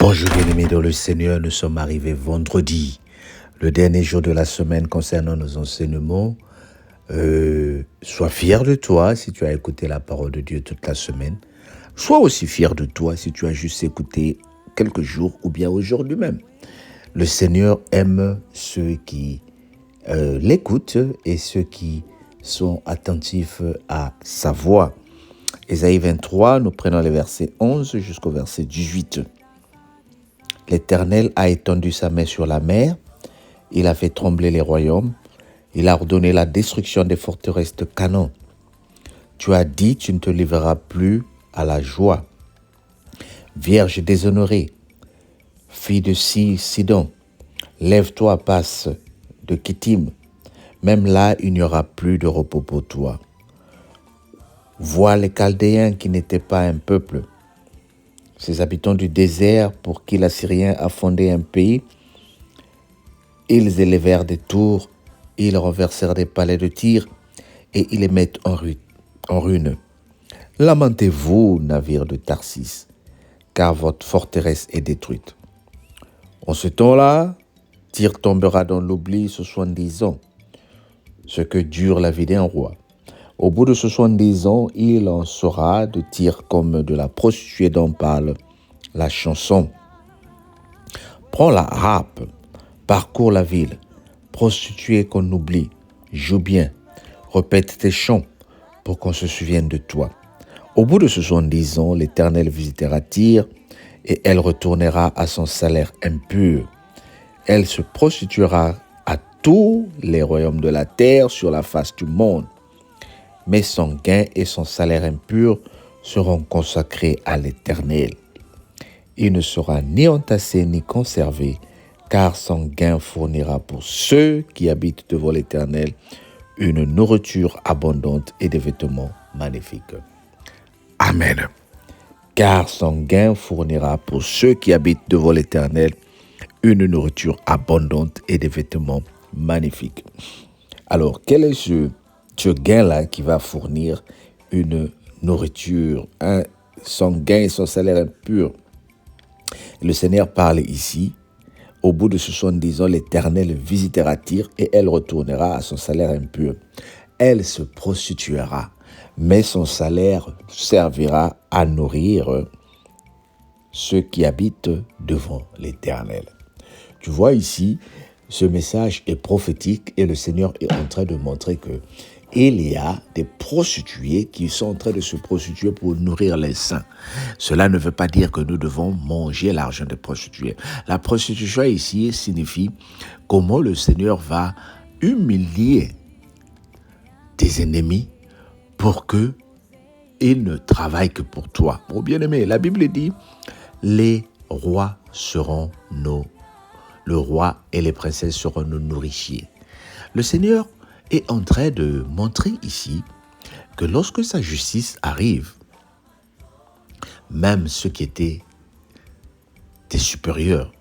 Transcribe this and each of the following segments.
Bonjour bien-aimés dans le Seigneur, nous sommes arrivés vendredi, le dernier jour de la semaine concernant nos enseignements. Sois fier de toi si tu as écouté la parole de Dieu toute la semaine. Sois aussi fier de toi si tu as juste écouté quelques jours ou bien aujourd'hui même. Le Seigneur aime ceux qui l'écoutent et ceux qui sont attentifs à sa voix. Ésaïe 23, nous prenons les versets 11 jusqu'au verset 18. L'Éternel a étendu sa main sur la mer, il a fait trembler les royaumes, il a ordonné la destruction des forteresses de Canaan. Tu as dit, tu ne te livreras plus à la joie. Vierge déshonorée, fille de Sidon, lève-toi, passe de Kittim. Même là, il n'y aura plus de repos pour toi. Vois les Chaldéens qui n'étaient pas un peuple, ces habitants du désert pour qui l'Assyrien a fondé un pays. Ils élevèrent des tours, ils renversèrent des palais de Tyr et ils les mettent en ruine. Lamentez-vous, navires de Tarsis, car votre forteresse est détruite. En ce temps-là, Tyr tombera dans l'oubli 70 ans, ce que dure la vie d'un roi. Au bout de 70 ans, il en sera de Tyr comme de la prostituée dont parle la chanson. Prends la harpe, parcours la ville, prostituée qu'on oublie, joue bien, répète tes chants pour qu'on se souvienne de toi. Au bout de 70 ans, l'Éternel visitera Tyr et elle retournera à son salaire impur. Elle se prostituera à tous les royaumes de la terre sur la face du monde. Mais son gain et son salaire impur seront consacrés à l'Éternel. Il ne sera ni entassé ni conservé, car son gain fournira pour ceux qui habitent devant l'Éternel une nourriture abondante et des vêtements magnifiques. Amen. Car son gain fournira pour ceux qui habitent devant l'Éternel une nourriture abondante et des vêtements magnifiques. Alors, quel est ce gain-là qui va fournir une nourriture, son gain et son salaire impur? Le Seigneur parle ici. Au bout de 70 ans, l'Éternel visitera Tyr et elle retournera à son salaire impur. Elle se prostituera, mais son salaire servira à nourrir ceux qui habitent devant l'Éternel. Tu vois ici, ce message est prophétique et le Seigneur est en train de montrer que il y a des prostituées qui sont en train de se prostituer pour nourrir les saints. Cela ne veut pas dire que nous devons manger l'argent des prostituées. La prostitution ici signifie comment le Seigneur va humilier tes ennemis pour que ils ne travaillent que pour toi. Mon bien-aimé, la Bible dit, les rois seront le roi et les princesses seront nos nourriciers. Le Seigneur est en train de montrer ici que lorsque sa justice arrive, même ceux qui étaient tes supérieurs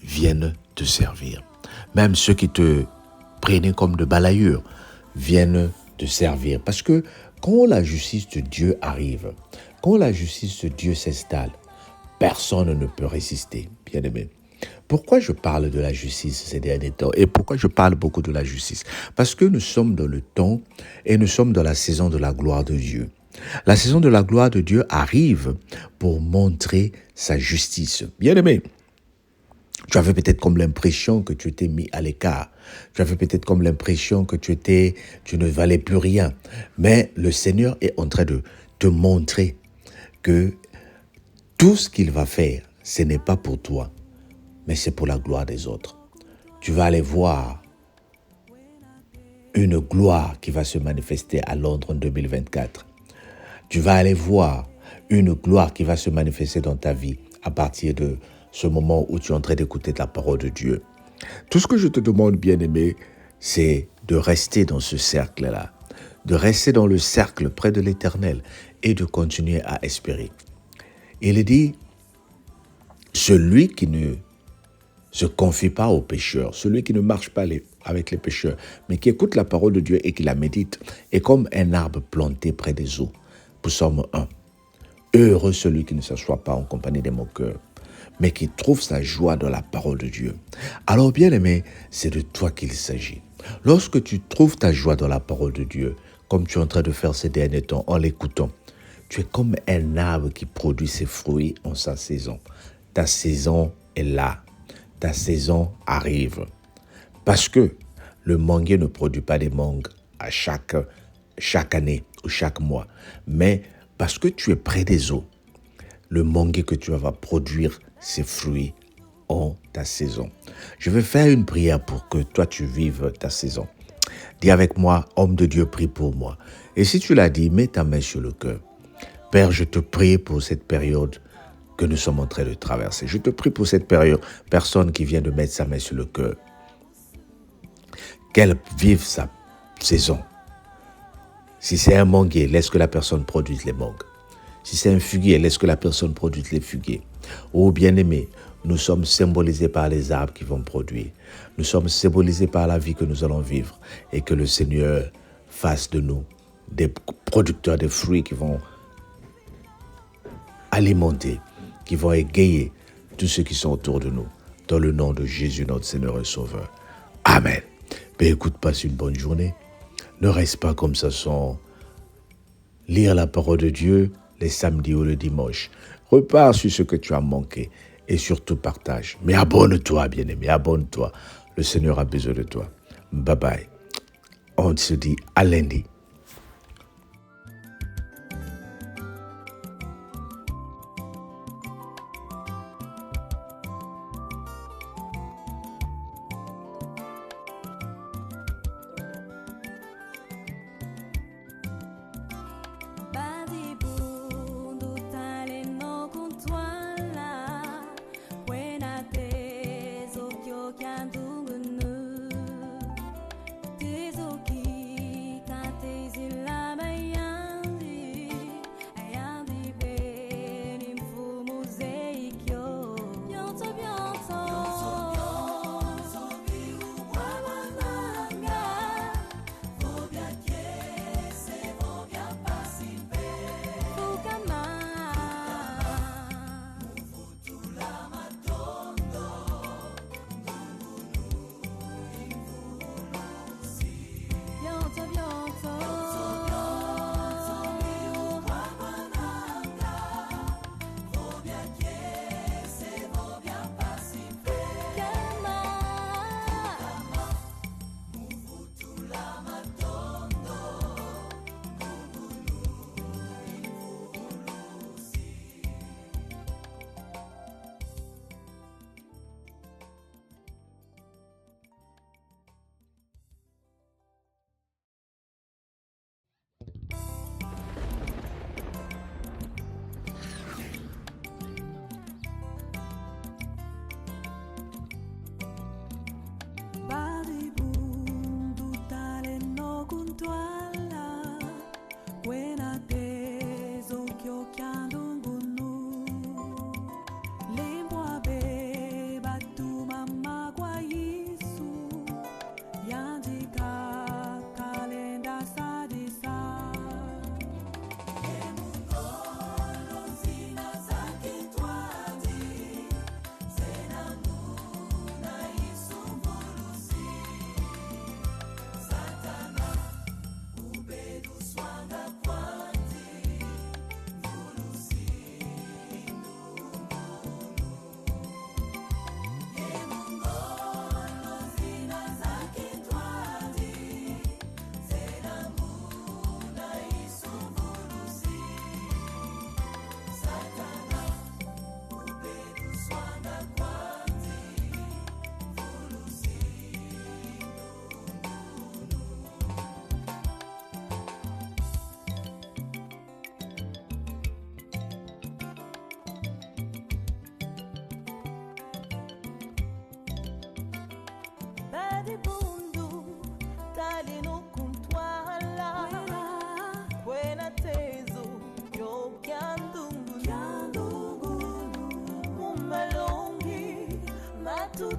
viennent te servir. Même ceux qui te prenaient comme de balayeurs viennent te servir. Parce que quand la justice de Dieu arrive, quand la justice de Dieu s'installe, personne ne peut résister, bien-aimé. Pourquoi je parle de la justice ces derniers temps et pourquoi je parle beaucoup de la justice? Parce que nous sommes dans le temps et nous sommes dans la saison de la gloire de Dieu. La saison de la gloire de Dieu arrive pour montrer sa justice. Bien-aimé, tu avais peut-être comme l'impression que tu étais mis à l'écart. Tu avais peut-être comme l'impression que tu ne valais plus rien. Mais le Seigneur est en train de te montrer que tout ce qu'il va faire, ce n'est pas pour toi, mais c'est pour la gloire des autres. Tu vas aller voir une gloire qui va se manifester à Londres en 2024. Tu vas aller voir une gloire qui va se manifester dans ta vie à partir de ce moment où tu es en train d'écouter la parole de Dieu. Tout ce que je te demande, bien-aimé, c'est de rester dans ce cercle-là, de rester dans le cercle près de l'Éternel et de continuer à espérer. Il dit, celui qui ne se confie pas aux pécheurs, celui qui ne marche pas avec les pécheurs, mais qui écoute la parole de Dieu et qui la médite, est comme un arbre planté près des eaux. Psaume 1. Heureux celui qui ne s'assoit pas en compagnie des moqueurs, mais qui trouve sa joie dans la parole de Dieu. Alors bien aimé, c'est de toi qu'il s'agit. Lorsque tu trouves ta joie dans la parole de Dieu, comme tu es en train de faire ces derniers temps en l'écoutant, tu es comme un arbre qui produit ses fruits en sa saison. Ta saison est là. Ta saison arrive. Parce que le manguier ne produit pas des mangues à chaque année ou chaque mois. Mais parce que tu es près des eaux, le manguier que tu vas produire ses fruits en ta saison. Je vais faire une prière pour que toi tu vives ta saison. Dis avec moi, homme de Dieu, prie pour moi. Et si tu l'as dit, mets ta main sur le cœur. Père, je te prie pour cette période que nous sommes en train de traverser. Je te prie pour cette période, personne qui vient de mettre sa main sur le cœur. Qu'elle vive sa saison. Si c'est un manguier, laisse que la personne produise les mangues. Si c'est un figuier, laisse que la personne produise les figuiers. Oh bien-aimé, nous sommes symbolisés par les arbres qui vont produire. Nous sommes symbolisés par la vie que nous allons vivre. Et que le Seigneur fasse de nous des producteurs de fruits qui vont alimenter, qui vont égayer tous ceux qui sont autour de nous. Dans le nom de Jésus, notre Seigneur et Sauveur. Amen. Mais écoute, passe une bonne journée. Ne reste pas comme ça sans lire la parole de Dieu les samedis ou le dimanche. Repars sur ce que tu as manqué et surtout partage. Mais abonne-toi, bien-aimé, abonne-toi. Le Seigneur a besoin de toi. Bye bye. On se dit à lundi.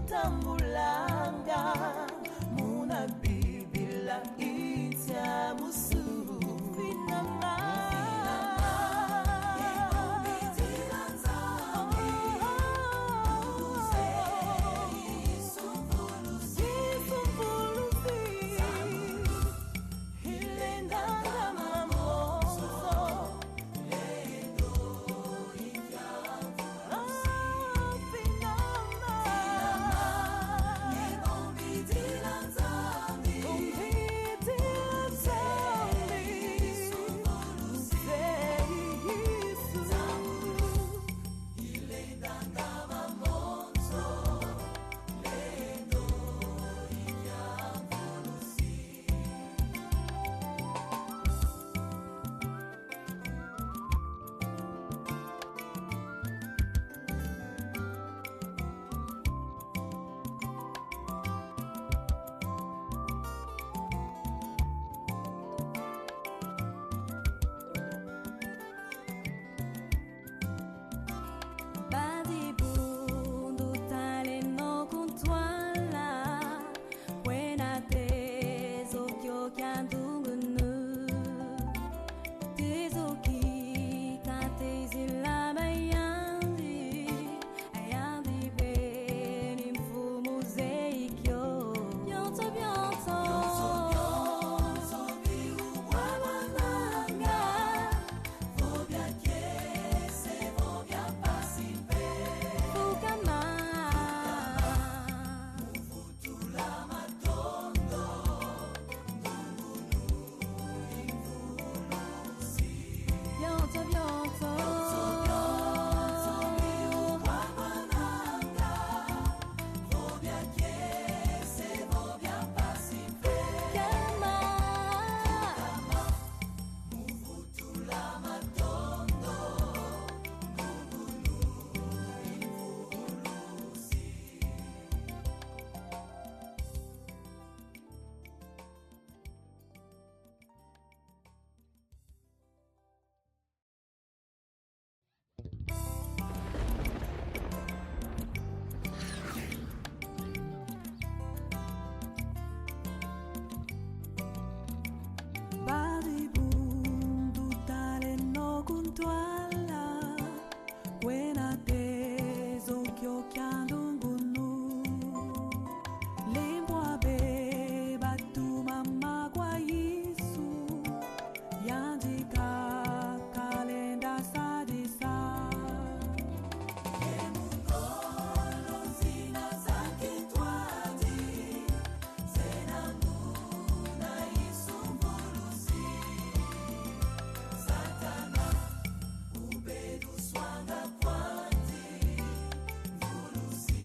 Tambul